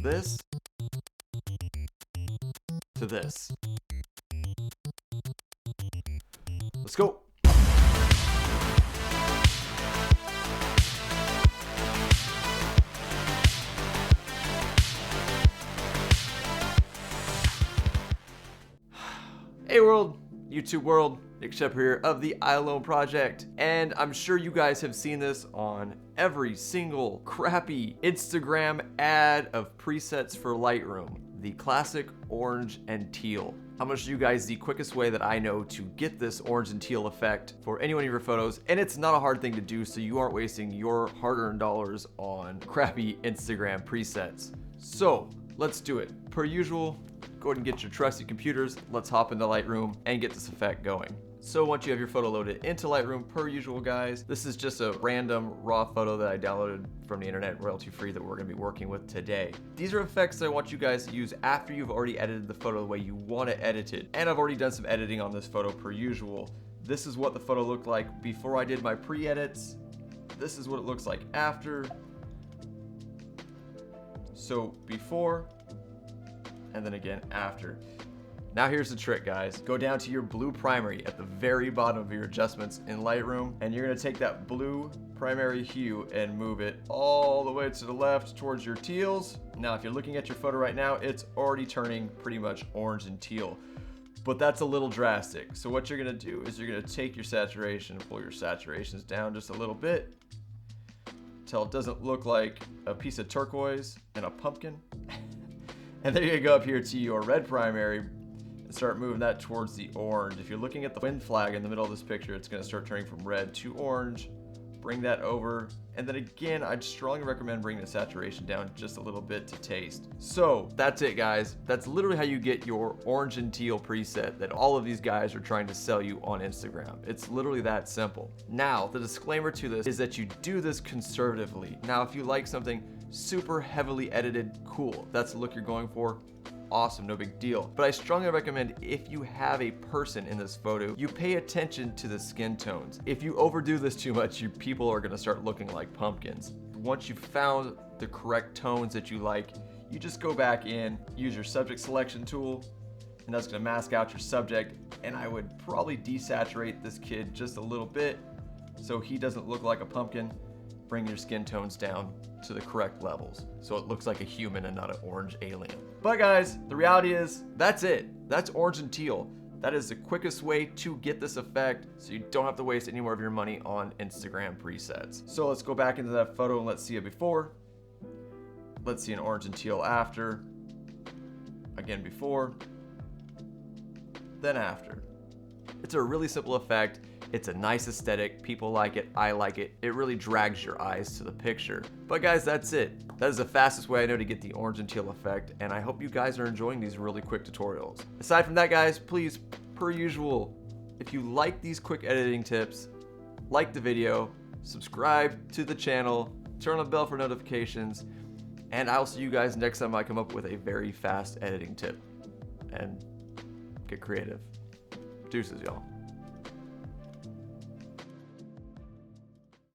this to this. Let's go. Hey world, YouTube world, Nick Shepard here of the iAlone Project, and I'm sure you guys have seen this on every single crappy Instagram ad of presets for Lightroom, the classic orange and teal. I'm gonna show you guys the quickest way that I know to get this orange and teal effect for any one of your photos, and it's not a hard thing to do, so you aren't wasting your hard-earned dollars on crappy Instagram presets. So let's do it. Per usual, go ahead and get your trusty computers. Let's hop into Lightroom and get this effect going. So once you have your photo loaded into Lightroom, per usual guys, this is just a random raw photo that I downloaded from the internet, royalty free, that we're gonna be working with today. These are effects that I want you guys to use after you've already edited the photo the way you want to edit it. And I've already done some editing on this photo per usual. This is what the photo looked like before I did my pre-edits. This is what it looks like after. So before, and then again after. Now here's the trick, guys. Go down to your blue primary at the very bottom of your adjustments in Lightroom, and you're gonna take that blue primary hue and move it all the way to the left towards your teals. Now if you're looking at your photo right now, it's already turning pretty much orange and teal, but that's a little drastic. So what you're gonna do is you're gonna take your saturation and pull your saturations down just a little bit until it doesn't look like a piece of turquoise and a pumpkin. And then you're gonna go up here to your red primary and start moving that towards the orange. If you're looking at the wind flag in the middle of this picture, it's gonna start turning from red to orange. Bring that over. And then again, I'd strongly recommend bringing the saturation down just a little bit to taste. So that's it, guys. That's literally how you get your orange and teal preset that all of these guys are trying to sell you on Instagram. It's literally that simple. Now, the disclaimer to this is that you do this conservatively. Now, if you like something super heavily edited, cool. That's the look you're going for. Awesome, no big deal. But I strongly recommend, if you have a person in this photo, you pay attention to the skin tones. If you overdo this too much, people are gonna start looking like pumpkins. Once you've found the correct tones that you like, you just go back in, use your subject selection tool, and that's gonna mask out your subject. And I would probably desaturate this kid just a little bit so he doesn't look like a pumpkin. Bring your skin tones down to the correct levels so it looks like a human and not an orange alien. But guys, the reality is that's it. That's orange and teal. That is the quickest way to get this effect so you don't have to waste any more of your money on Instagram presets. So let's go back into that photo and let's see it before. Let's see an orange and teal after. Again before, then after. It's a really simple effect. It's a nice aesthetic. People like it. I like it. It really drags your eyes to the picture. But guys, that's it. That is the fastest way I know to get the orange and teal effect, and I hope you guys are enjoying these really quick tutorials. Aside from that, guys, please, per usual, if you like these quick editing tips, like the video, subscribe to the channel, turn on the bell for notifications, and I'll see you guys next time I come up with a very fast editing tip. And get creative. Deuces, y'all.